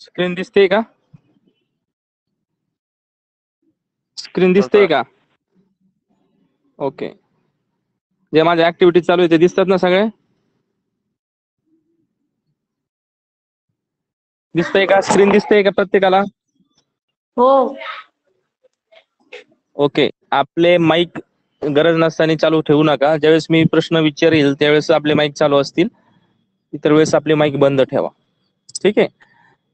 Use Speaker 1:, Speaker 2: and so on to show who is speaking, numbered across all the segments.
Speaker 1: Screen दिसते का? Screen दिसते का? ओके. जे माझ्या ऍक्टिव्हिटी चालू आहे ते दिसतात ना सगळे? दिसतंय का? स्क्रीन दिसतंय का प्रत्येकाला?
Speaker 2: हो.
Speaker 1: ओके. आपले माईक गरज नसताना चालू ठेवू नका. ज्यावेळेस मी प्रश्न विचारेल त्यावेळेस आपले माईक चालू असतील, इतर वेळेस आपले माईक बंद ठेवा. ठीक आहे.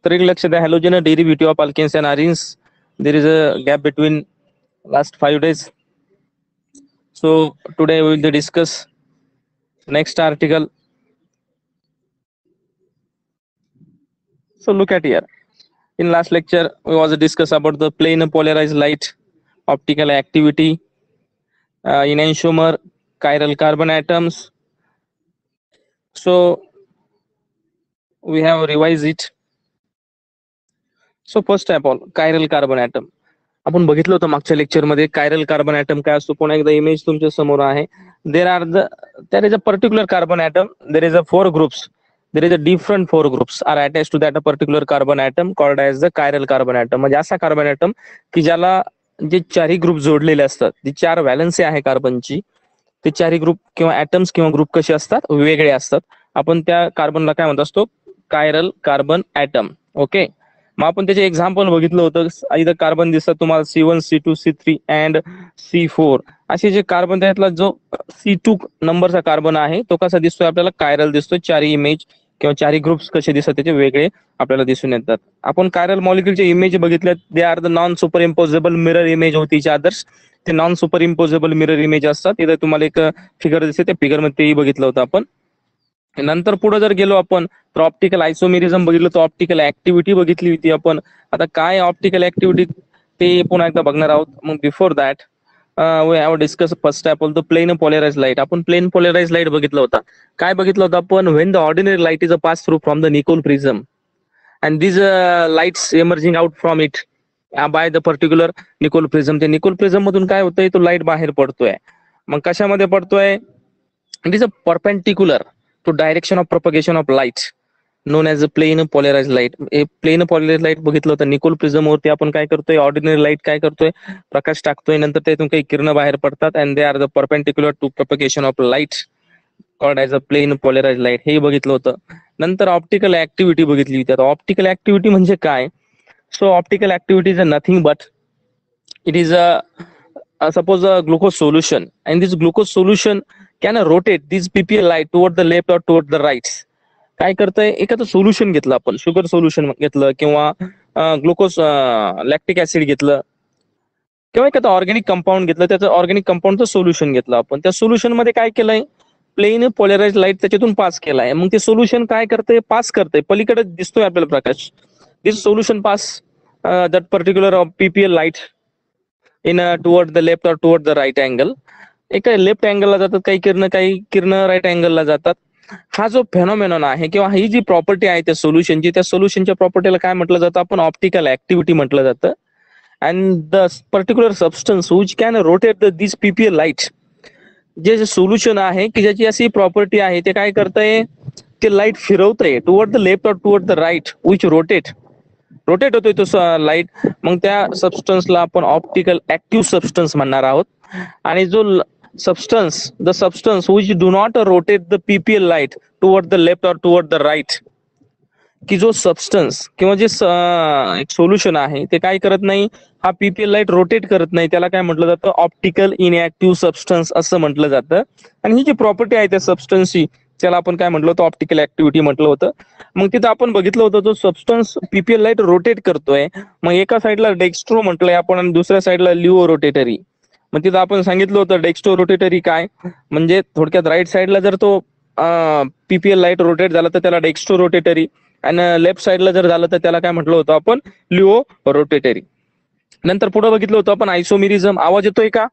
Speaker 1: तर एक लक्ष द्या, halogen derivative of alkanes and arenes, there is a gap between last 5 days. So today we will discuss next article. So look at here. In last lecture we was discuss about the plane polarized light, optical activity, enantiomer, chiral carbon atoms. So we have revised it. So first of all, chiral carbon atom. आपण बघितलं होतं मागच्या lecture मध्ये chiral carbon item काय असतो. पुन्हा एकदा image तुमच्या समोर आहे. there is a particular carbon atom, there is a 4 groups, there is a different 4 groups are attached to that a particular carbon atom called as the chiral carbon atom. म्हणजे असा carbon item की ज्याला जे चारही group जोडलेले असतात, जी 4 valency आहे कार्बनची, ते चारही ग्रुप किंवा ॲटम्स किंवा ग्रुप कसे असतात, वेगळे असतात. आपण त्या कार्बनला काय म्हणत असतो? Chiral carbon atom. ओके. मग आपण त्याचे एक्झाम्पल बघितलं होतं. इथं कार्बन दिसतात तुम्हाला C1, C2, C3 and C4. असे जे कार्बन, त्यातला जो C2 नंबरचा कार्बन आहे तो कसा दिसतोय आपल्याला? कायरल दिसतोय. चारही इमेज किंवा चारही ग्रुप्स कसे दिसतात त्याचे वेगळे आपल्याला दिसून येतात. आपण कायरल मॉलिक्युलचे इमेज बघितले, दे are the non super imposable mirror image होती अदर्स. ते non super imposable mirror image असतात. इथं तुम्हाला एक फिगर दिसते, त्या फिगर मध्ये तेही बघितलं होतं आपण. नंतर पुढे जर गेलो आपण तर ऑप्टिकल आयसोमेरिझम बघितलं, तर ऑप्टिकल ऍक्टिव्हिटी बघितली होती आपण. आता काय ऑप्टिकल ऍक्टिव्हिटी ते पुन्हा एकदा बघणार आहोत. मग before that we have discuss first of all the plane polarize light. आपण प्लेन पोलराइज लाईट बघितलं होता. काय बघितलं होतं आपण? When the ordinary light is a pass through from the Nicol prism and this lights emerging out from it by the particular Nicol prism. त्या Nicol prism मधून काय होतंय? तो लाईट बाहेर पडतोय. मग कशामध्ये पडतोय? It is a perpendicular to direction of propagation of light known as a plane polarized light. हे प्लेन पॉलराइज्ड लाईट बघितलं होतं. निकोल प्रिझम वरती आपण काय करतोय? ऑर्डिनरी लाईट काय करतोय? प्रकाश टाकतोय. नंतर त्यातून काही किरण बाहेर पडतात and they are the perpendicular to propagation of light called as a plane polarised light. हे बघितलं होतं. नंतर ऑप्टिकल ऍक्टिव्हिटी बघितली होती. आता ऑप्टिकल ऍक्टिव्हिटी म्हणजे काय? So optical activity is a nothing but it is a suppose a glucose solution and this glucose solution can rotate this PPL light toward the left और टुवर्ड द राईट. काय करतंय? एखादं solution घेतलं आपण, sugar solution घेतलं किंवा glucose lactic acid घेतलं किंवा एखादं ऑर्गॅनिक कंपाऊंड घेतलं, त्याचं ऑर्गॅनिक कंपाऊंडचं सोल्युशन घेतलं आपण. त्या सोल्युशन मध्ये काय केलंय? प्लेन पोलराइज्ड लाईट त्याच्यातून पास केलाय. मग ते सोल्युशन काय करतंय? पास करतंय. पलीकडे दिसतोय आपल्याला प्रकाश. This solution pass that particular PPL light in toward the left और टुवर्ड द राईट अँगल. एका लेफ्ट अँगलला जातात काही किरण राईट अँगलला जातात. हा जो फेनॉमेनॉन आहे किंवा ही जी प्रॉपर्टी आहे त्या सोल्युशनची, त्या सोल्युशनच्या प्रॉपर्टीला काय म्हटलं जातं? आपण ऑप्टिकल ऍक्टिव्हिटी म्हटलं जातं. And the particular substance which can rotate this PPL light, जे सोल्युशन आहे की ज्याची अशी प्रॉपर्टी आहे, ते काय करतंय? ते लाईट फिरवतंय टुवर्ड द लेफ्ट और toward the right which rotate होतोय तो लाईट. मग त्या सबस्टन्सला आपण ऑप्टिकल ऍक्टिव्ह सबस्टन्स म्हणणार आहोत. आणि जो substance, the substance which do not rotate the PPL light toward the left और टुवर्ड द राईट, की जो सबस्टन्स किंवा जे एक सोल्युशन आहे ते काय करत नाही? हा पीपीएल लाईट रोटेट करत नाही. त्याला काय म्हटलं जातं? ऑप्टिकल इनऍक्टिव्ह सबस्टन्स असं म्हटलं जातं. आणि ही जी प्रॉपर्टी आहे त्या सबस्टन्सची, त्याला आपण काय म्हटलं होतं? ऑप्टिकल ऍक्टिव्हिटी म्हटलं होतं. मग तिथं आपण बघितलं होतं जो सबस्टन्स पीपीएल लाईट रोटेट करतोय, मग एका साईडला डेक्स्ट्रो म्हटलंय आपण आणि दुसऱ्या साईडला लिओ रोटेटरी. मग तिथं आपण सांगितलं होतं डेक्स्ट्रो रोटेटरी काय म्हणजे, थोडक्यात राईट साईडला जर तो पीपीएल लाईट रोटेट झाला तर त्याला डेक्स्ट्रो रोटेटरी, आणि लेफ्ट साईडला जर झालं तर त्याला काय म्हटलं होतं आपण? Levo rotatory. नंतर पुढे बघितलं होतं आपण आयसोमेरिझम. आवाज येतोय का?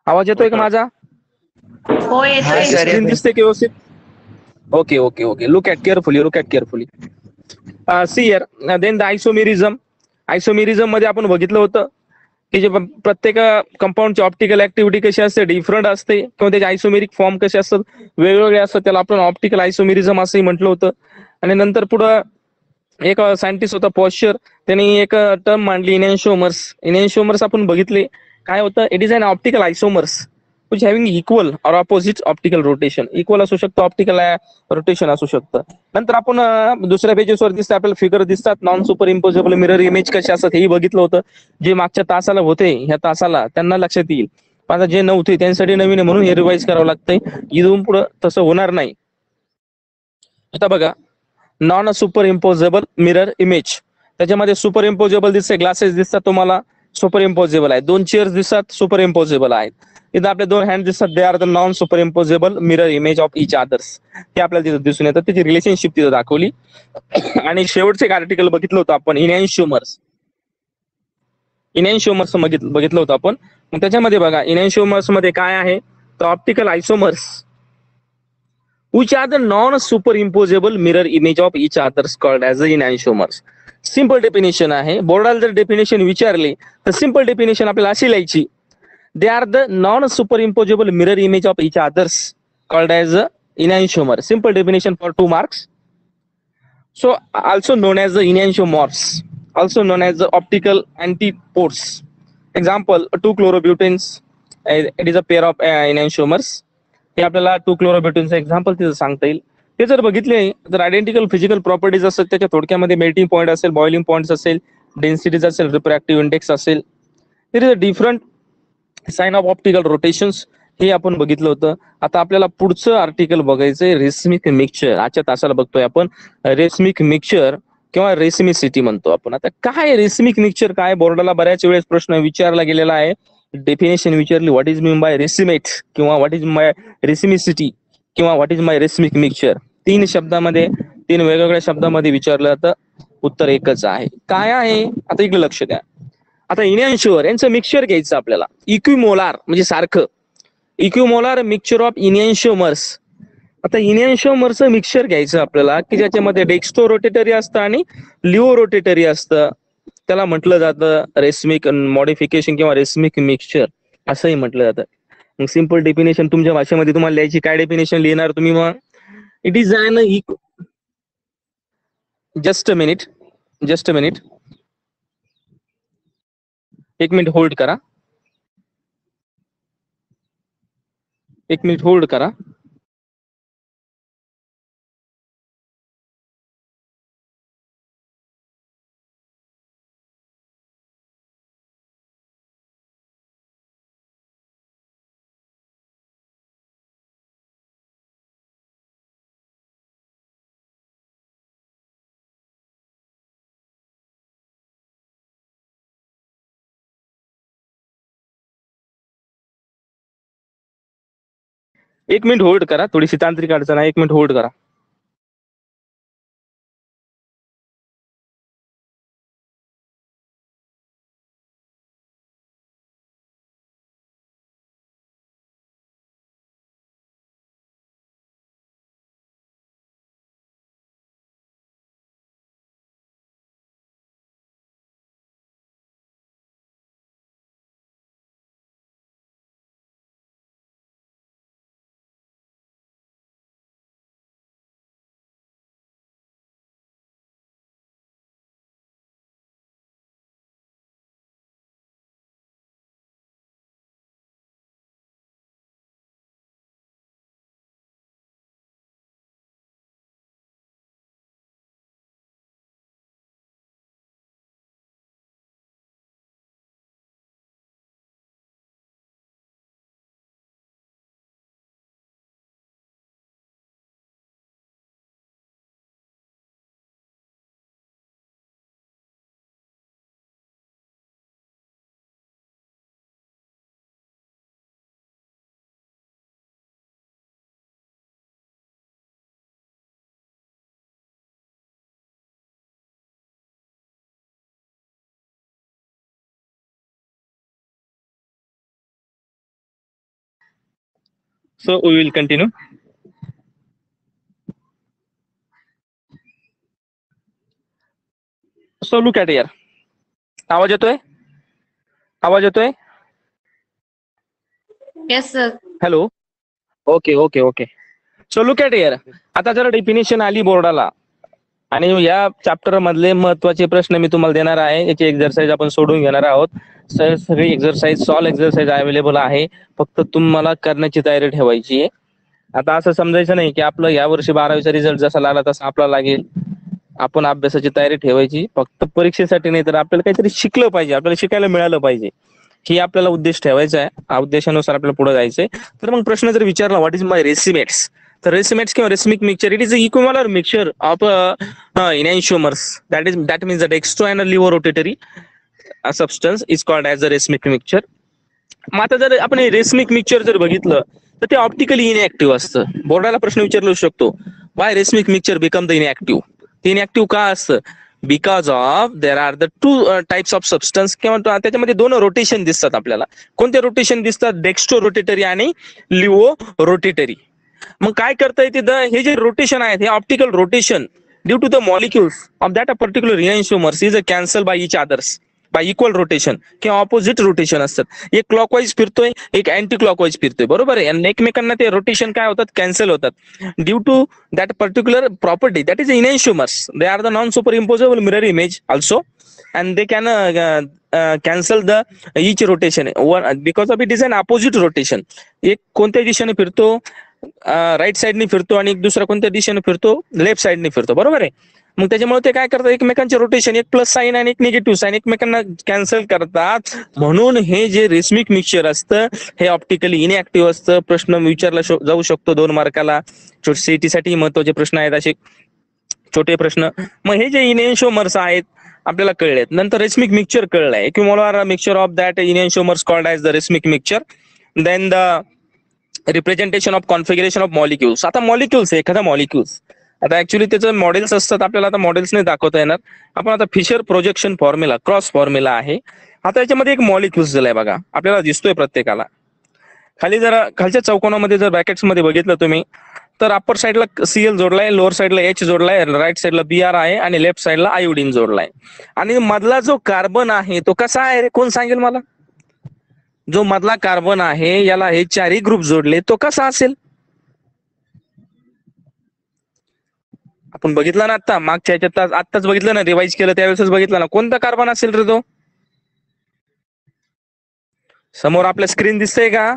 Speaker 1: आवाज येतोय का माझा?
Speaker 2: हो येतोय.
Speaker 1: स्क्रीन दिसते की व्यवस्थित? Okay okay okay. Look at carefully. See here. Then the isomerism. Isomerism मध्ये आपण बघितलं होतं की जे प्रत्येक कंपाऊंडची ऑप्टिकल ऍक्टिव्हिटी कशी असते, डिफरंट असते, किंवा त्याचे आयसोमेरिक फॉर्म कसे असतात, वेगवेगळे असतात. त्याला आपण ऑप्टिकल आयसोमेरिझम असंही म्हटलं होतं. आणि नंतर पुढं एक सायंटिस्ट होता पॉश्चर, त्यांनी एक टर्म मांडली इनॅन्शिओमर्स. इनॅन्शिओमर्स आपण बघितले काय होतं, it is an optical isomers which having equal or opposite optical rotation. Equal असू शकतं, ऑप्टिकल रोटेशन असू शकतं. नंतर आपण दुसऱ्या पेजेसवर दिसतं आपल्याला फिगर दिसतात, non super imposable mirror image कसे असतात हेही बघितलं होतं. जे मागच्या तासाला होते ह्या तासाला त्यांना लक्षात येईल, पण आता जे नव्हते त्यांसाठी नवीन आहे म्हणून हे रिवाइज करावं लागतंय. इथून पुढं तसं होणार नाही. आता बघा, non super imposable mirror image, त्याच्यामध्ये सुपर इम्पोजेबल दिसते, ग्लासेस दिसतात तुम्हाला, सुपर इम्पोजेबल आहे. दोन चेअर्स दिसतात, सुपर इम्पोजेबल आहेत. इथं आपले दोन हँड दिसतात, दे are the non super imposable mirror image of each others. ते आपल्याला तिथं दिसून येतं, त्याची रिलेशनशिप तिथं दाखवली. आणि शेवटचे एक आर्टिकल बघितलं होतं आपण, इनॅन्शिओमर्स. इनॅन्शिओमर्स बघितलं होतं आपण. मग त्याच्यामध्ये बघा इनॅन्शिओमर्स मध्ये काय आहे, तर optical आयसोमर्स which are the non-superimposable mirror image of each others called as the enantiomers. Simple definition आहे. बोर्डाला जर डेफिनेशन विचारली तर सिंपल डेफिनेशन आपल्याला अशी लिहायची, दे are the non super imposable mirror image of each others called as enantiomer. Simple definition for 2 marks. So also known as the enantiomorphs, also known as the optical antipodes. Example, 2 chlorobutanes, it is a pair of enantiomers. हे आपल्याला 2 क्लोरोब्युटेनचं example तिथं सांगता येईल. ते जर बघितले तर identical physical properties असतात, त्याच्या थोडक्यामध्ये मेल्टिंग पॉईंट असेल, बॉइलिंग पॉईंट्स असेल, डेन्सिटीज असेल, रिफ्रॅक्टिव्ह इंडेक्स असेल. There is a different sign of optical rotations, हे आपण बघितलं होतं. आता आपल्याला पुढचं आर्टिकल बघायचंय, रेस्मिक मिक्सचर. आजच्या तासाला बघतोय आपण रेस्मिक मिक्सचर किंवा रेसमिसिटी म्हणतो आपण. आता काय रेस्मिक मिक्सचर, काय बोर्डाला बऱ्याच वेळेस प्रश्न विचारला गेलेला आहे. डेफिनेशन विचारली, व्हॉट इज मीन बाय रेसिमेट किंवा व्हॉट इज माय रेसिमिसिटी किंवा what is my racemic mixture. 3 शब्दामध्ये, 3 वेगवेगळ्या शब्दामध्ये विचारलं जातं, उत्तर एकच आहे. काय आहे, आता इकडे लक्ष द्या. आता इनॅन्शिओर यांचं मिक्सचर घ्यायचं आपल्याला, इक्विमोलार म्हणजे सारखं, इक्विमोलार मिक्सचर ऑफ इनॅन्शिओमर्स. आता इनॅन्शिओमरचं मिक्सचर घ्यायचं आपल्याला की ज्याच्यामध्ये डेक्स्टो रोटेटरी असतं आणि लिओ रोटेटरी असतं. त्याला म्हटलं जातं रेस्मिक मॉडिफिकेशन किंवा रेस्मिक मिक्सचर असंही म्हटलं जातं. मग सिंपल डेफिनेशन तुमच्या भाषेमध्ये तुम्हाला लिहायची, काय डेफिनेशन लिहिणार तुम्ही मग, it is an just a minute, just a minute, 1 minute hold करा, 1 मिनिट होल्ड करा. एक मिनिट होल्ड करा, थोडीशी तांत्रिक अडचण आहे, 1 मिनिट होल्ड करा. So we will continue. So look at here. आवाज येतोय? आवाज येतोय?
Speaker 2: Yes sir.
Speaker 1: Hello. Okay okay okay. So look at here. आता जर डेफिनेशन आली बोर्डाला आणि या चॅप्टर मधले महत्वाचे प्रश्न मी तुम्हाला देणार आहे. याची एक्झरसाइज आपण सोडून घेणार आहोत. सगळी एक्झरसाइज सॉल्व एक्झरसाइज अवेलेबल आहे. फक्त तुम्हाला करण्याची तयारी ठेवायची आहे. आता असं समजायचं नाही की आपलं या वर्षी 12वीचा रिझल्ट जसा लागला तसा आपला लागेल. आपण अभ्यासाची तयारी ठेवायची. फक्त परीक्षेसाठी नाही तर आपल्याला काहीतरी शिकलं पाहिजे, आपल्याला शिकायला मिळालं पाहिजे. ही आपल्याला उद्देश ठेवायचा आहे. या उद्देशानुसार आपल्याला पुढे जायचंय. तर मग प्रश्न जर विचारला व्हॉट इज माय रेसिमेट्स, तर रेसिमेट्स किंवा racemic mixture it is equivalent mixture of enantiomers that means that extra and liver rotatory substance is called as a racemic mixture. मग आता जर आपण रेसमिक मिक्सचर जर बघितलं तर ते ऑप्टिकली इनएक्टिव्ह असतं. बोर्डाला प्रश्न विचारला शकतो why racemic mixture become the inactive. ते इनएक्टिव्ह का असतं? Because of there are the two types of substance किंवा त्याच्यामध्ये दोन रोटेशन दिसतात आपल्याला. कोणते रोटेशन दिसतात? डेक्स्ट्रो रोटेटरी आणि लिव्हो रोटेटरी. मग काय करता येते? हे जे रोटेशन आहेत हे optical rotation due to the molecules of that a particular enantiomers is a cancel by each others by equal rotation किंवा ऑपोजिट रोटेशन असतात. एक क्लॉकवाईज फिरतोय, एक अँटी क्लॉकवाईज फिरतोय, बरोबर आहे. आणि एकमेकांना ते रोटेशन काय होतात? कॅन्सल होतात. Due to that particular property that is enantiomers they are the non super imposable mirror image also and they can cancel the each rotation because of it is an opposite rotation. एक कोणत्या दिशेने फिरतो? Right साइडने फिरतो आणि एक दुसरा कोणत्या दिशेने फिरतो? लेफ्ट साइडने फिरतो, बरोबर आहे. मग त्याच्यामुळे ते काय करतात? एकमेकांचे रोटेशन, एक प्लस साईन आणि एक निगेटिव्ह साईन एकमेकांना कॅन्सल करतात. म्हणून हे जे रेसमिक मिक्सचर असतं हे ऑप्टिकली इनएक्टिव्ह असतं. प्रश्न विचारला जाऊ शकतो 2 मार्काला. सीईटी साठी महत्वाचे प्रश्न आहेत असे छोटे प्रश्न. मग हे जे इनॅन्शिओमर्स आहेत आपल्याला कळलेत. नंतर रेसमिक मिक्सचर कळलंय. Equivalent mixture of that enantiomers called as the racemic mixture. Then the representation of configuration of molecules. आता मॉलिक्युल्स, एखादा मॉलिक्युल्स आता ऍक्च्युली त्याचं मॉडेल्स असतात. आपल्याला आता मॉडेल्स नाही दाखवता येणार. आपण आता Fischer projection formula cross formula आहे. आता याच्यामध्ये एक मॉलिक्युल्स दिलाय बघा, आपल्याला दिसतोय प्रत्येकाला. खाली जरा खालच्या चौकोनामध्ये जर ब्रॅकेट्स मध्ये बघितलं तुम्ही तर अप्पर साईडला सीएल जोडलाय, लोअर साईडला एच जोडलाय, राईट साईडला बीआर आहे आणि लेफ्ट साईडला आयोडीन जोडलाय. आणि मधला जो कार्बन आहे तो कसा आहे रे? कोण सांगेल मला? जो मधला कार्बन आहे याला हे 4ही ग्रुप जोडले, तो कसा असेल? आपण बघितलं ना आता मागच्या ह्याच्यात, आत्ताच बघितलं ना, रिवाइज केलं त्यावेळेसच बघितलं ना. कोणता कार्बन असेल रे तो? समोर आपल्या स्क्रीन दिसतंय का?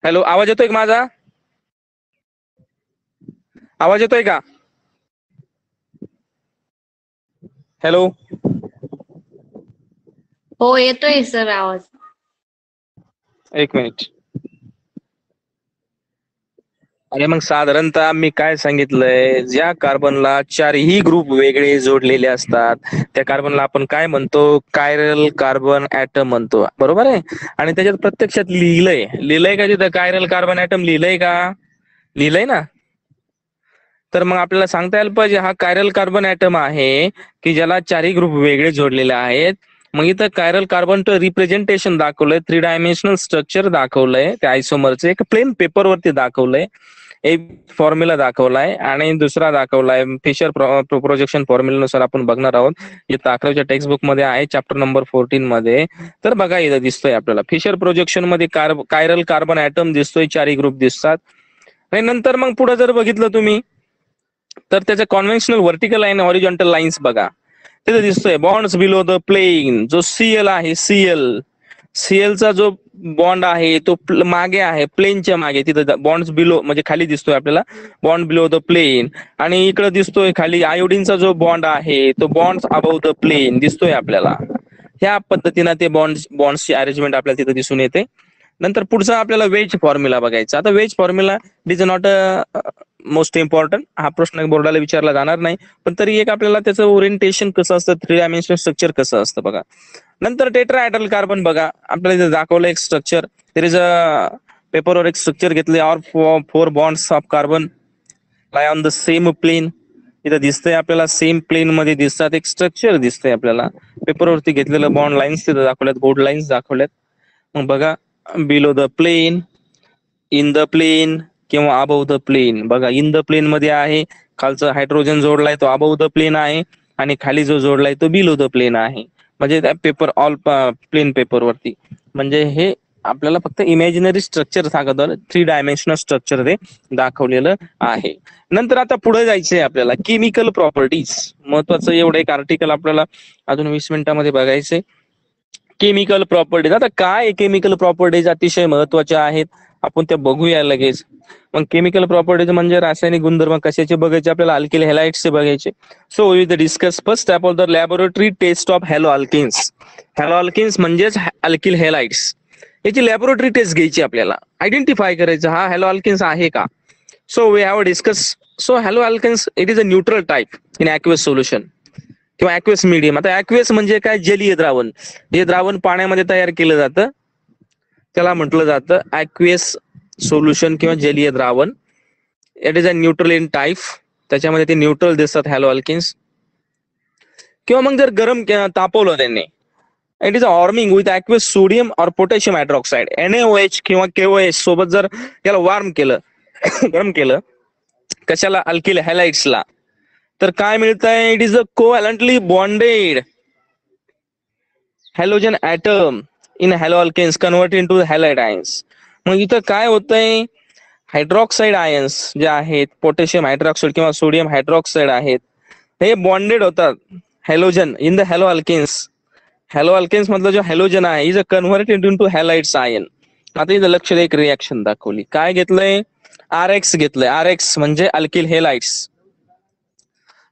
Speaker 1: हॅलो, आवाज येतोय का माझा? आवाज येतोय का? हॅलो.
Speaker 2: हो येतोय सर आवाज.
Speaker 1: एक मिनिट. अरे मग साधारणतः मी काय सांगितलंय, ज्या कार्बनला 4ही ग्रुप वेगळे जोडलेले असतात त्या कार्बनला आपण काय म्हणतो? कायरल कार्बन ऍटम म्हणतो, बरोबर आहे. आणि त्याच्यात प्रत्यक्षात लिहिलंय का तिथं कायरल कार्बन ऍटम? लिहिलंय का? लिहिलंय ना. तर मग आपल्याला सांगता यायला पाहिजे हा कायरल कार्बन ऍटम आहे की ज्याला 4ही ग्रुप वेगळे जोडलेले आहेत. मग इथं कायरल कार्बनचं रिप्रेझेंटेशन दाखवलंय, 3 डायमेन्शनल स्ट्रक्चर दाखवलंय, त्या आयसोमरचं एक प्लेन पेपरवरती दाखवलंय, एक फॉर्म्युला दाखवलाय आणि दुसरा दाखवलाय फिशर प्रोजेक्शन फॉर्म्युल्यानुसार आपण बघणार आहोत. इथं 11वीच्या टेक्स्ट बुक मध्ये आहे, चॅप्टर नंबर 14 मध्ये. तर बघा इथं दिसतोय आपल्याला फिशर प्रोजेक्शन मध्ये कायरल कार्बन ऍटम दिसतोय, 4ही ग्रुप दिसतात. आणि नंतर मग पुढे जर बघितलं तुम्ही तर त्याचे conventional vertical line, horizontal lines बघा तिथे दिसतोय. बॉन्ड्स बिलो द प्लेन, जो सीएल आहे, सीएलचा जो बॉन्ड आहे तो मागे आहे, प्लेनच्या मागे. तिथं बॉन्ड्स बिलो म्हणजे खाली दिसतोय आपल्याला बॉन्ड बिलो द प्लेन. आणि इकडे दिसतोय खाली आयोडीनचा जो बॉन्ड आहे तो बॉन्ड्स अबव द प्लेन दिसतोय आपल्याला. ह्या पद्धतीने ते बॉन्ड्सची अरेंजमेंट आपल्याला तिथे दिसून येते. नंतर पुढचा आपल्याला वेज फॉर्म्युला बघायचा. आता wedge formula is not most important, हा प्रश्न बोर्डाला विचारला जाणार नाही, पण तरी एक आपल्याला त्याचं ओरिएंटेशन कसं असतं, 3 डायमेन्शनल स्ट्रक्चर कसं असतं बघा. नंतर टेट्राहेड्रल कार्बन बघा, आपल्याला इथे दाखवलं एक स्ट्रक्चर. देयर इज अ पेपरवर एक स्ट्रक्चर घेतले, or 4 bonds of carbon lie on the same plane. इथं दिसतंय आपल्याला सेम प्लेन मध्ये दिसतात, एक स्ट्रक्चर दिसतंय आपल्याला. पेपरवरती घेतलेलं बॉन्ड लाईन्स तिथं दाखवल्यात, बोर्ड लाईन्स दाखवल्यात. मग बघा below the plane, in the plane, किंवा अबव द प्लेन. बघा इन द प्लेन मध्ये आहे, खालचा हायड्रोजन जोडलाय तो अबव द प्लेन आहे आणि खाली जो जोडलाय तो बिलो द प्लेन आहे. म्हणजे त्या पेपर ऑल प्लेन पेपर वरती. म्हणजे हे आपल्याला फक्त इमॅजिनरी स्ट्रक्चर सांगत, 3 डायमेन्शनल स्ट्रक्चर ते दाखवलेलं आहे. नंतर आता पुढे जायचंय आपल्याला केमिकल प्रॉपर्टीज. महत्वाचं एवढं एक आर्टिकल आपल्याला अजून 20 मिनिटांमध्ये बघायचंय. Chemical properties. आता काय केमिकल प्रॉपर्टीज अतिशय महत्वाच्या आहेत, आपण त्या बघूया लगेच. मग केमिकल प्रॉपर्टीज म्हणजे रासायनिक गुणधर्म कशाचे बघायचे आपल्याला, अल्किल हॅलाइड्सचे बघायचे. So we will discuss first step of the laboratory test of halo alkanes. Halo alkanes म्हणजेच अल्किल हॅलाइड्स. याची लॅबोरेटरी टेस्ट घ्यायची आपल्याला, आयडेंटिफाय करायचं हा हॅलो अल्किन्स आहे का. So we have discuss. So halo alkanes it is a neutral type in aqueous solution किंवा aqueous medium. आता ॲक्वस म्हणजे काय, जलीय द्रावण. जे द्रावण पाण्यामध्ये तयार केलं जातं त्याला म्हटलं जातं ॲक्वस सोल्युशन किंवा जलीय द्रावण. It is a neutral in type. त्याच्यामध्ये ते न्यूट्रल दिसतात हॅलो अल्किन्स. किंवा मग जर गरम तापवलं त्यांनी, it is warming with aqueous sodium और पोटॅशियम हायड्रॉक्साइड NaOH किंवा KOH सोबत जर याला वॉर्म केलं गरम केलं कशाला, अल्किल हॅलाइड्सला, तर काय मिळतंय, it is a covalently bonded halogen atom in halo alkanes convert in to halide ions. मग इथं काय होतंय, हायड्रॉक्साईड आयन्स जे आहेत, पोटॅशियम हायड्रॉक्साईड किंवा सोडियम हायड्रॉक्साईड आहेत, हे बॉन्डेड होतात halogen in the halo alkanes. Halo alkanes मधलं जो हॅलोजन आहे is a converted in to halides ion. आता इथं लक्ष द्या, एक रिॲक्शन दाखवली. काय घेतलंय, RX घेतलंय. RX म्हणजे अल्किल हॅलाइड्स.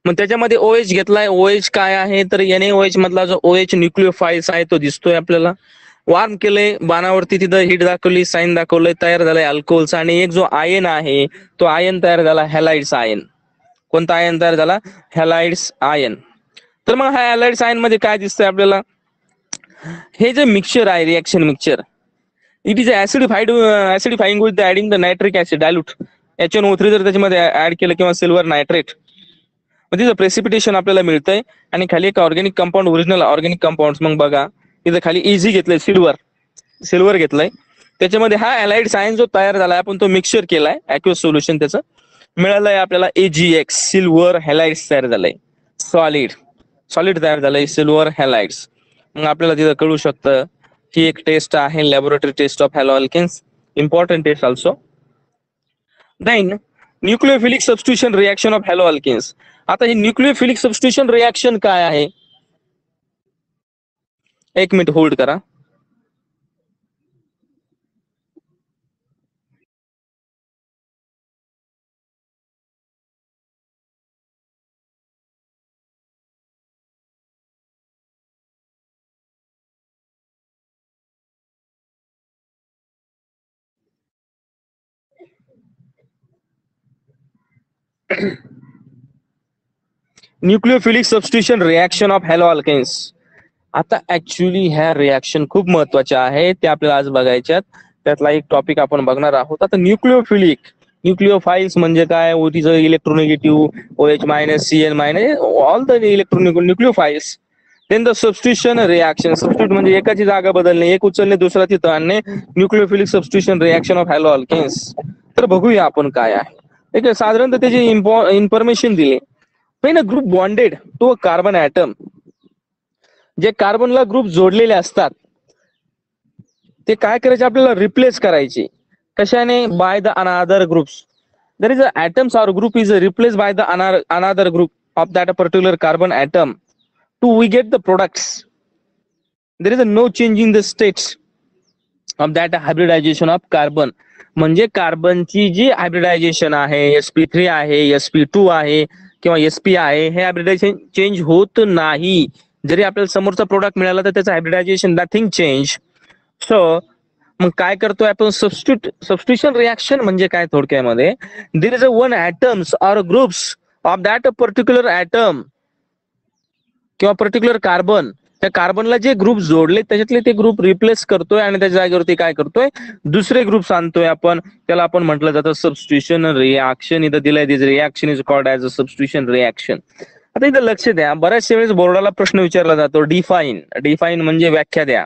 Speaker 1: मग त्याच्यामध्ये OH घेतलाय. OH काय आहे तर NaOH मधला जो OH न्यूक्लिओफाइल्स आहे तो दिसतोय आपल्याला. वॉर्म केलंय, बाणावरती तिथं हिट दाखवली, साईन दाखवलंय, तयार झालंय अल्कोहोल्स. आणि एक जो आयन आहे तो आयन तयार झाला हॅलाइड्स आयन. कोणता आयन तयार झाला, हॅलाइड्स आयन. तर मग हा हॅलाइड्स आयन मध्ये काय दिसतंय आपल्याला, हे जे मिक्सचर आहे, reaction mixture, it is acidifying with adding the nitric acid dilute. HNO3 जर त्याच्यामध्ये ऍड केलं किंवा सिल्वर नायट्रेट, मग तिथं प्रेसिपिटेशन आपल्याला मिळतंय. आणि खाली एक organic compound, original organic compound. मग बघा इथं खाली इझी घेतलंय, सिल्वर घेतलंय. त्याच्यामध्ये हा हॅलाइड्स आयन जो तयार झालाय, आपण तो मिक्सचर केलाय ॲक्वस सोल्युशन, त्याचं मिळालंय आपल्याला AgX, सिल्वर हॅलाइड्स तयार झालंय. सॉलिड तयार झालंय सिल्वर हॅलाइड्स. मग आपल्याला तिथं कळू शकतं ही एक टेस्ट आहे, laboratory test of halo alkanes. Important test also. Then nucleophilic substitution reaction of halo alkanes. आता ही न्यूक्लियोफिलिक सबस्टिट्यूशन रिएक्शन काय आहे, एक मिनिट होल्ड करा. Nucleophilic substitution reaction of halo alkanes. आता ऍक्च्युली ह्या रिॲक्शन खूप महत्वाच्या आहेत, त्या आपल्याला आज बघायच्यात. त्यातला एक टॉपिक आपण बघणार आहोत. आता न्यूक्लिओफाइल्स म्हणजे काय, it is electronegative, OH minus, CN minus, all the nucleophiles. Then the substitution reaction. Substitute म्हणजे एकाची जागा बदलणे, एक उचलणे दुसरा तिथं आणणे. Nucleophilic substitution reaction of halo alkanes. तर बघूया आपण काय आहे. एक साधारणतः त्याची इन्फॉर्मेशन दिली. पहिला group bonded to a carbon atom. जे कार्बनला ग्रुप जोडलेले असतात ते काय करायचे, आपल्याला रिप्लेस करायचे. कशाने, by the another groups. There is a atoms or group is replaced by the another group of that particular carbon atom to we get the products. There is a no change in the states of that hybridization of carbon. म्हणजे कार्बनची जी hybridisation आहे, sp3 आहे, sp2 आहे किंवा sp आहे, हे hybridisation change होत नाही. जरी आपल्याला समोरचा प्रोडक्ट मिळाला तर त्याचं हायब्रिडायझेशन नथिंग चेंज. सो मग काय करतोय आपण, सबस्टिट्यूशन रिॲक्शन म्हणजे काय थोडक्यामध्ये, there is a one atoms or groups of that particular atom किंवा पर्टिक्युलर कार्बन. त्या कार्बनला जे ग्रुप जोडले त्याच्यातले ते ग्रुप रिप्लेस करतोय आणि त्याच्या जागेवरती काय करतोय, दुसरे ग्रुप्स आणतोय आपण. त्याला आपण म्हटलं जातं सबस्टिट्यूशन रिॲक्शन. इथं दिलंय, this reaction is called as a substitution reaction. आता इथं लक्ष द्या, बऱ्याचशा वेळेस बोर्डाला प्रश्न विचारला जातो, डिफाईन म्हणजे व्याख्या द्या.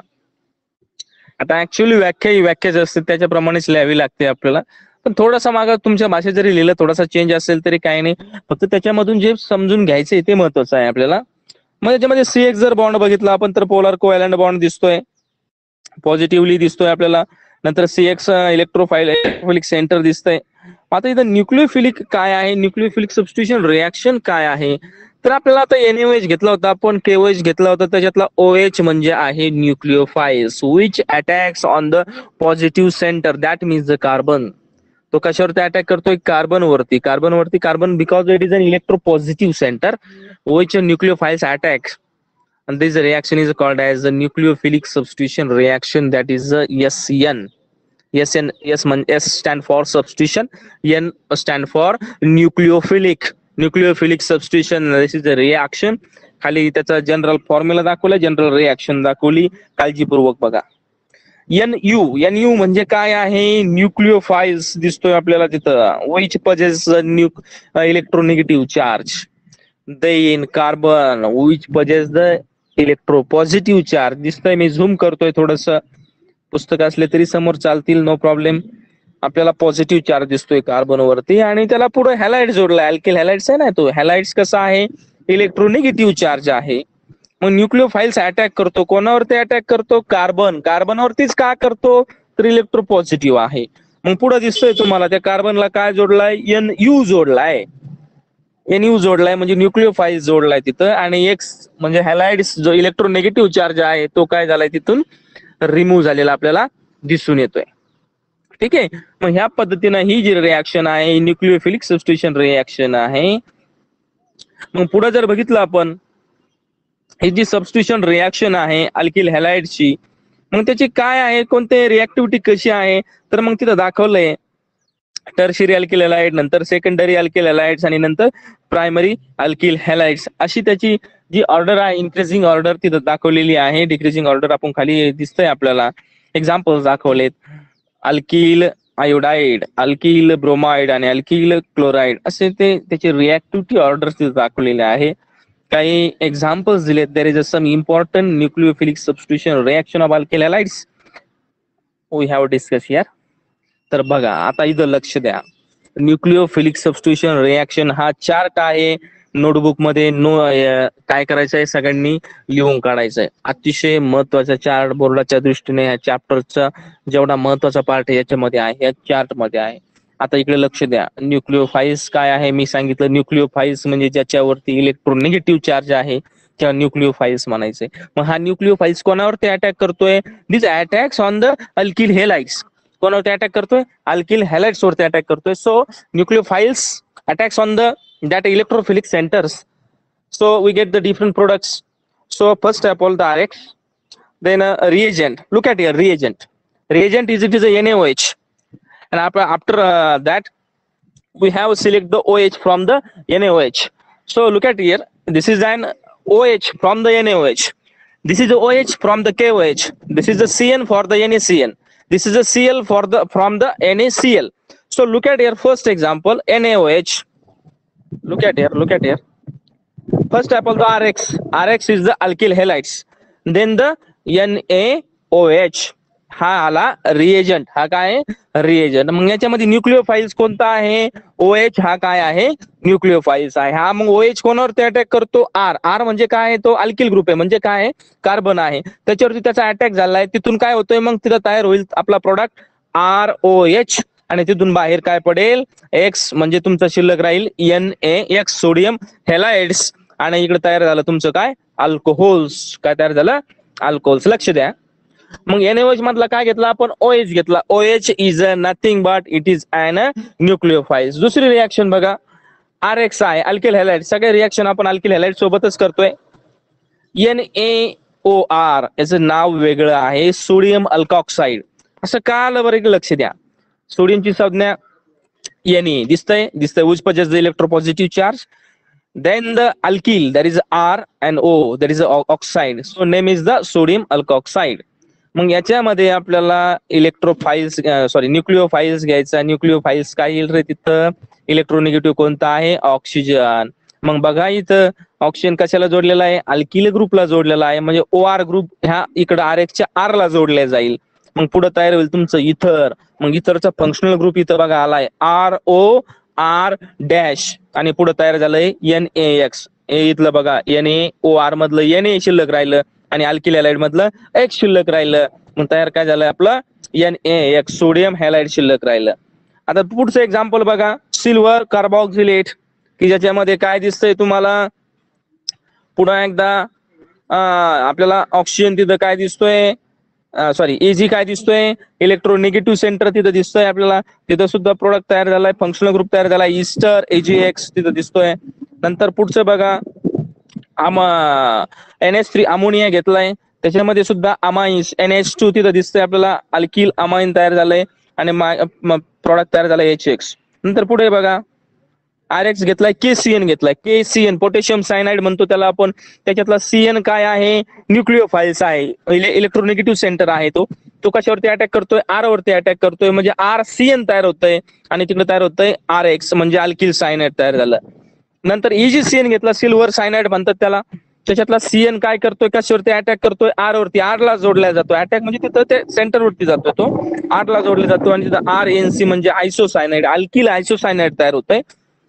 Speaker 1: आता ऍक्च्युअली व्याख्या ही व्याख्याच असते, त्याच्याप्रमाणेच लिहावी लागते आपल्याला. पण थोडासा मागं तुमच्या भाषेत जरी लिहिलं थोडासा चेंज असेल तरी काही नाही, फक्त त्याच्यामधून जे समजून घ्यायचंय ते महत्वाचं आहे आपल्याला. मग याच्यामध्ये CX जर बॉन्ड बघितला आपण तर पोलर कोव्हॅलंट बॉन्ड दिसतोय, पॉझिटिव्हली दिसतोय आपल्याला. नंतर CX इलेक्ट्रोफिलिक सेंटर दिसतंय. आता इथं न्यूक्लिओफिलिक काय आहे, न्यूक्लिओफिलिक सबस्टिट्यूशन रिॲक्शन काय आहे, तर आपल्याला आता NaOH घेतला होता आपण, KOH घेतला होता, त्याच्यातला OH म्हणजे आहे nucleophiles which attacks on the positive centre, that means the carbon. तो कशावरती अटॅक करतोय, कार्बन वरती. Carbon because it is an electropositive centre which nucleophiles attacks, and this reaction is called as the nucleophilic substitution reaction, that is SN. S stand for substitution, N stand for nucleophilic substitution. This is the reaction. खाली त्याचा general formula दाखवला, general reaction दाखवली, काळजीपूर्वक बघा. NU म्हणजे काय आहे, न्यूक्लिओफाइल्स दिसतोय आपल्याला तिथं, which possess electronegative charge. Then carbon which possess the electropositive charge दिसतंय, मी झूम करतोय थोडस, पुस्तक असले तरी समोर चालतील, नो प्रॉब्लेम. आपल्याला पॉझिटिव्ह चार्ज दिसतोय कार्बन वरती, आणि त्याला पुढे हॅलाइड जोडला, अल्किल हॅलाइड्स आहे ना, तो हॅलाइड्स कसा आहे, इलेक्ट्रोनिगेटिव्ह चार्ज आहे. मग न्यूक्लिओफाइल्स अटॅक करतो, कोणावरती अटॅक करतो, कार्बनवरतीच. का करतो, तर इलेक्ट्रोपॉझिटिव्ह आहे. मग पुढे दिसतोय तुम्हाला त्या कार्बनला काय जोडलाय, NU जोडलाय. NU जोडलाय म्हणजे न्यूक्लिओफाइल जोडलाय तिथं, आणि X म्हणजे हॅलाइड्स जो इलेक्ट्रोनेगेटिव्ह चार्ज आहे तो काय झालाय तिथून रिमूव्ह झालेला आपल्याला दिसून येतोय. ठीक आहे. मग ह्या पद्धतीनं ही जी रिॲक्शन आहे न्यूक्लिओफिलिक सबस्टिट्यूशन रिॲक्शन आहे. मग पुढे जर बघितलं आपण, ही जी सबस्टिट्यूशन रिॲक्शन आहे अल्किल हॅलाइडची, मग त्याची काय आहे, कोणते रिॲक्टिव्हिटी कशी आहे, तर मग तिथं दाखवलंय टर्शियरी अल्किल हॅलाइड, नंतर सेकंडरी अल्किल हॅलाइड्स, आणि नंतर प्रायमरी अल्किल हॅलाइड्स, अशी त्याची जी ऑर्डर आहे इन्क्रीजिंग ऑर्डर तिथं दाखवलेली आहे. डिक्रीजिंग ऑर्डर आपण खाली दिसतंय आपल्याला, एक्झाम्पल्स दाखवलेत, अल्किल आयोडाइड, अल्किल ब्रोमाइड आणि अल्किल क्लोराइड, असे ते त्याची रिॲक्टिव्हिटी ऑर्डर तिथं दाखवलेले आहे. काही एक्झाम्पल्स दिलेत. There is some important nucleophilic substitution reaction of alkyl halides we have discuss here. तर बघा आता इथं लक्ष द्या, न्यूक्लिओफिलिक सबस्टिट्यूशन रिॲक्शन हा चार्ट आहे, नोटबुक मध्ये काय करायचं आहे, सगळ्यांनी लिहून काढायचं आहे. अतिशय महत्वाचा चार्ट बोर्डाच्या दृष्टीने या चॅप्टरचा जेवढा महत्वाचा पार्ट आहे याच्यामध्ये आहे, या चार्ट मध्ये आहे. आता इकडे लक्ष द्या, न्यूक्लिओफाइल्स काय आहे मी सांगितलं, न्यूक्लिओफाइल्स म्हणजे ज्याच्यावरती इलेक्ट्रोनेगेटिव्ह चार्ज आहे त्या न्यूक्लिओफाइल्स म्हणायचे. मग हा न्यूक्लिओफाइल्स कोणावरती अटॅक करतोय, this attacks on the alkyl halides. कोणावरती अटॅक करतोय, अल्किल हॅलाइड्स वरती अटॅक करतोय. So nucleophiles attacks on the that electrophilic centers, so we get the different products. So first of all the RX, then reagent. Look at here, reagent is, it is a NaOH, and after that we have select the OH from the NaOH. So look at here, this is an OH from the NaOH, this is the OH from the KOH, this is the CN for the NaCN, this is the Cl for the from the NaCl. So look at here, first example NaOH. Look at here. First of all, the RX is the alkyl halides. Then the NaOH हा आला reagent. हा काय reagent. मग याच्यामध्ये न्यूक्लिओफाइल्स कोणता आहे, OH हा काय आहे, न्यूक्लिओफाइल्स आहे. हा मग OH कोणावरती अटॅक करतो, R म्हणजे काय आहे, तो अल्किल ग्रुप आहे, म्हणजे काय आहे, कार्बन आहे, त्याच्यावरती त्याचा अटॅक झालाय. तिथून काय होतोय, मग तिथं तयार होईल आपला प्रोडक्ट ROH, आणि तिथून बाहेर काय पडेल, X म्हणजे तुमचं शिल्लक राहील NaX सोडियम हॅलाइड्स, आणि इकडे तयार झालं तुमचं काय, अल्कोहोल्स. काय तयार झालं, अल्कोहोल्स. लक्ष द्या. मग NaOH मधला काय घेतला आपण, OH घेतला. OH is nothing but it is an nucleophiles. दुसरी रिएक्शन बघा, RX आहे अल्किल हॅलाइड. सगळे रिएक्शन आपण अल्किल हॅलाइड सोबतच करतोय. NaOR याचं नाव वेगळं आहे, सोडियम अल्कॉक्साइड. असं का आलं बरं, लक्ष द्या. सोडियमची संज्ञा Na दिसतंय which possess the electropositive charge. Then the alkyl, there is R and O, there is oxide, so name is the sodium alkoxide. मग याच्यामध्ये आपल्याला न्यूक्लिओफाइल्स घ्यायचा. न्यूक्लिओफाइल्स काय येईल रे तिथं, इलेक्ट्रोनिगेटिव्ह कोणता आहे, ऑक्सिजन. मग बघा इथं ऑक्सिजन कशाला जोडलेला आहे, अल्किल ग्रुपला जोडलेला आहे, म्हणजे OR ग्रुप ह्या इकडे RX च्या R ला जोडले जाईल. मग पुढे तयार होईल तुमचं इथर. मग इथरचा फंक्शनल ग्रुप इथं बघा आलाय ROR डॅश आणि पुढे तयार झालंय NaX. इथलं बघा NaOR मधलं Na शिल्लक राहिलं आणि अल्किल हॅलाइड मधलं X शिल्लक राहिलं. मग तयार काय झालंय आपलं NaX सोडियम हॅलाइड शिल्लक राहिलं. आता पुढचं एक्झाम्पल बघा सिल्वर कार्बॉक्सिलेट की ज्याच्यामध्ये काय दिसतंय तुम्हाला पुन्हा एकदा आपल्याला ऑक्सिजन तिथं काय दिसतोय सॉरी Ag काय दिसतोय इलेक्ट्रोनिगेटिव्ह सेंटर तिथं दिसतोय आपल्याला. तिथं सुद्धा प्रोडक्ट तयार झालाय फंक्शनल ग्रुप तयार झालाय ईस्टर AgX तिथं दिसतोय. नंतर पुढचं बघा NH3 अमोनिया घेतलाय त्याच्यामध्ये सुद्धा अमाइन्स NH2 तिथं दिसतंय आपल्याला अल्किल अमाइन तयार झालंय आणि प्रॉडक्ट तयार झालाय HX. नंतर पुढे बघा RX घेतलाय KCN घेतलाय KCN पोटॅशियम सायनाइड म्हणतो त्याला आपण. त्याच्यातला CN काय आहे न्यूक्लिओफाइल्स आहे इलेक्ट्रोनिगेटिव्ह सेंटर आहे तो कशावरती अटॅक करतोय R वरती अटॅक करतोय म्हणजे RCN तयार होतंय आणि तिकडे तयार होतंय RX म्हणजे अल्किल सायनाइड तयार झालं. नंतर EgCN घेतला सिल्वर सायनाइड म्हणतात त्याला. त्याच्यातला CN काय करतोय कशावरती अटॅक करतोय R वरती R ला जोडला जातो अटॅक म्हणजे तिथं ते सेंटर वरती जातोय तो R ला जोडला जातो आणि तिथं RNC म्हणजे आयसोसायनाइड अल्किल आयसोसायनाइड तयार होतंय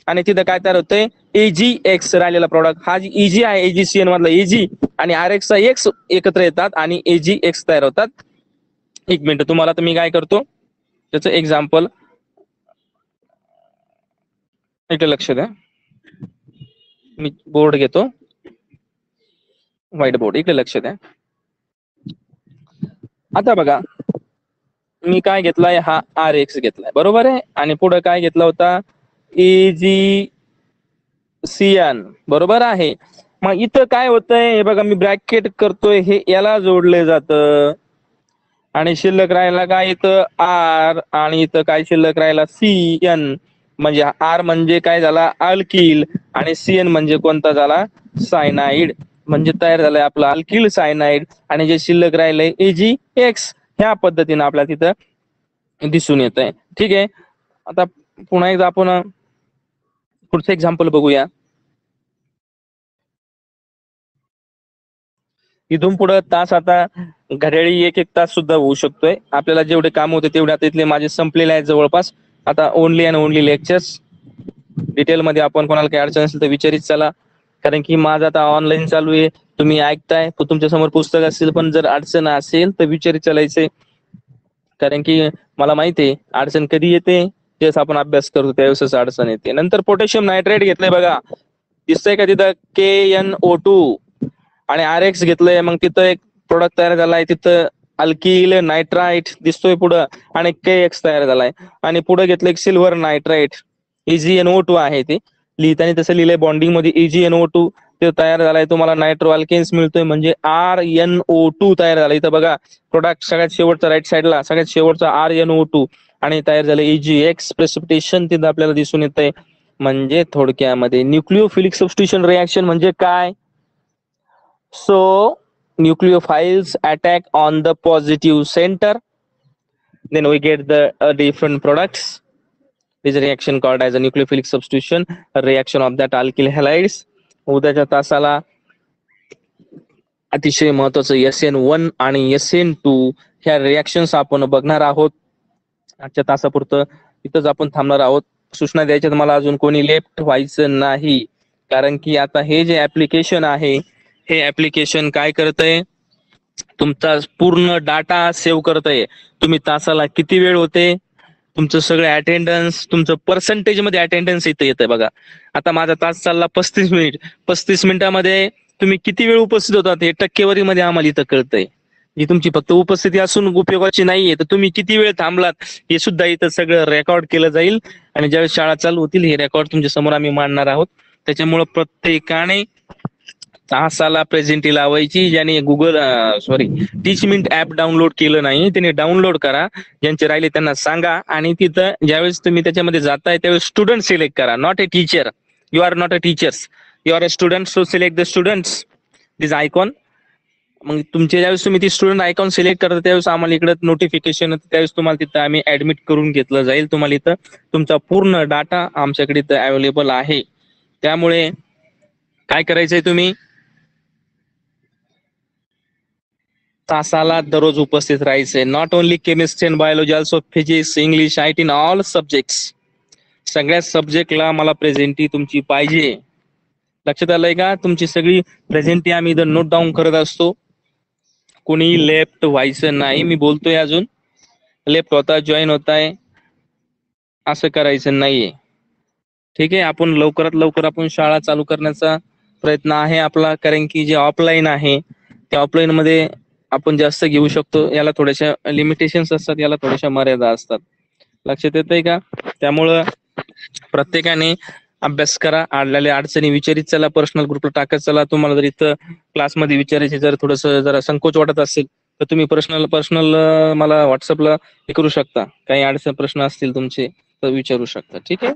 Speaker 1: आणि तिथं काय तयार होतंय AgX राहिलेला प्रॉडक्ट हा जी Eg आहे AgCN मधला Ag आणि RX चा X एकत्र येतात आणि AgX तयार होतात. एक मिनिट तुम्हाला तर मी काय करतो त्याचं एक्झाम्पल इकडे लक्ष द्या. मी बोर्ड घेतो व्हाईट बोर्ड इकडे लक्ष द्या. आता बघा मी काय घेतलाय हा RX घेतलाय बरोबर आहे आणि पुढे काय घेतला होता AgCN बरोबर आहे. मग इथं काय होतंय हे बघा मी ब्रॅकेट करतोय हे याला जोडले जातं आणि शिल्लक राहिला काय इथं R आणि इथं काय शिल्लक राहिला CN म्हणजे R म्हणजे काय झाला अल्किल आणि CN म्हणजे कोणता झाला सायनाइड म्हणजे तयार झालाय आपला अल्किल सायनाइड आणि जे शिल्लक राहिलंय AgX ह्या पद्धतीने आपल्याला तिथं दिसून येत आहे. ठीक आहे. आता पुन्हा एकदा आपण पुढचं एक्झाम्पल बघूया. इथून पुढे तास आता घड्याळी एक तास सुद्धा होऊ शकतोय. आपल्याला जेवढे काम होते तेवढे आता इथले माझे संपलेले आहेत जवळपास. आता ओनली अँड ओनली लेक्चर्स डिटेलमध्ये आपण कोणाला काही अडचण असेल तर विचारित चला कारण की माझं आता ऑनलाईन चालू आहे तुम्ही ऐकताय तुमच्या समोर पुस्तक असेल पण जर अडचण असेल तर विचारित चालायचंय कारण की मला माहिती आहे अडचण कधी येते तेच आपण अभ्यास करतो त्यावेळेस अडचण येते. नंतर पोटॅशियम नायट्रेट घेतलंय बघा दिसतंय का तिथं KNO2 आणि RX घेतलंय मग तिथं एक प्रोडक्ट तयार झालाय तिथं अल्किल नायट्राइट दिसतोय पुढं आणि KX तयार झालाय आणि पुढे घेतलं एक सिल्वर नायट्राइट EgNO2 आहे ते लिहिताना तसं लिहिलंय बॉन्डिंग मध्ये EgNO2 ते तयार झालाय तुम्हाला नायट्रो अल्केन्स मिळतोय म्हणजे RNO2 तयार झाला. इथं बघा प्रोडक्ट सगळ्यात शेवटचा राईट साईडला सगळ्यात शेवटचा RNO2 आणि तयार झालं EgX प्रेसिपिटेशन तिथं आपल्याला दिसून येतंय. म्हणजे थोडक्यामध्ये न्यूक्लिओफिलिक सबस्टिट्यूशन रिॲक्शन म्हणजे काय So nucleophiles attack on the positive center. Then we get the different products. This reaction called as a nucleophilic substitution, a reaction of that alkyl halides. उद्याच्या तासाला अतिशय महत्वाचं SN1 आणि SN2 ह्या reactions आपण बघणार आहोत. आजच्या तासापुरतं इथंच आपण थांबणार आहोत. सूचना द्यायच्या मला अजून कोणी लेफ्ट व्हायचं नाही कारण की आता हे जे ऍप्लिकेशन आहे हे ऍप्लिकेशन काय करतंय तुमचा पूर्ण डाटा सेव्ह करतंय. तुम्ही तासाला किती वेळ होते तुमचं सगळं अटेंडन्स तुमचं पर्सेंटेज मध्ये अटेंडन्स इथं येतंय बघा. आता माझा तास चालला 35 मिनिट 35 मिनिटामध्ये तुम्ही किती वेळ उपस्थित होतात हे टक्केवारीमध्ये आम्हाला इथं कळतंय. ही तुमची फक्त उपस्थिती असून उपयोगाची नाहीये तर तुम्ही किती वेळ थांबलात हे सुद्धा इथं सगळं रेकॉर्ड केलं जाईल आणि ज्यावेळेस शाळा चालू होतील हे रेकॉर्ड तुमच्या समोर आम्ही मांडणार आहोत. त्याच्यामुळे प्रत्येकाने तासाला प्रेझेंटी लावायची ज्याने टीचमिंट ऍप डाउनलोड केलं नाही त्याने डाउनलोड करा. ज्यांचे राहिले त्यांना सांगा आणि तिथं ज्यावेळेस तुम्ही त्याच्यामध्ये जाताय त्यावेळेस स्टुडंट सिलेक्ट करा not a teacher. You are not a teachers you are a student so select the students this icon. मग तुमचे ज्यावेळेस तुम्ही ती स्टुडंट आयकॉन सिलेक्ट करता त्यावेळेस आम्हाला इकडे नोटिफिकेशन त्यावेळेस तुम्हाला तिथं आम्ही ऍडमिट करून घेतलं जाईल. तुम्हाला इथं तुमचा पूर्ण डाटा आमच्याकडे इथं अवेलेबल आहे. त्यामुळे काय करायचंय तुम्ही तासाला दररोज उपस्थित राहायचंय. Not only chemistry and biology, also physics, English, IT in all subjects. सगळ्या सब्जेक्टला मला प्रेझेंटी तुमची पाहिजे. लक्षात आलंय का? तुमची सगळी प्रेझेंटी आम्ही इथं नोट डाऊन करत असतो. कोणी लेफ्ट व्हायचं नाही. मी बोलतोय अजून, लेफ्ट होता जॉईन होताय असं करायचं नाहीये. ठीक आहे. आपण लवकरात लवकर आपण शाळा चालू करण्याचा प्रयत्न आहे आपला, कारण की जे ऑफलाईन आहे त्या ऑफलाईन मध्ये आपण जास्त घेऊ शकतो. याला थोड्याशा लिमिटेशन्स असतात, याला थोड्याशा मर्यादा असतात. लक्षात येतंय का? त्यामुळं प्रत्येकाने अभ्यास करा. आलेल्या अडचणी विचारित चला, पर्सनल ग्रुपला टाकत चला. तुम्हाला जर इथं क्लासमध्ये विचारायचे जर थोडस जरा संकोच वाटत असेल तर तुम्ही पर्सनल मला व्हॉट्सअपला हे करू शकता. काही अडचण प्रश्न असतील तुमचे तर विचारू शकता. ठीक आहे.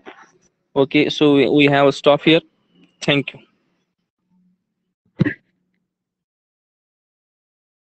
Speaker 1: Okay, so we have stop here. Thank you.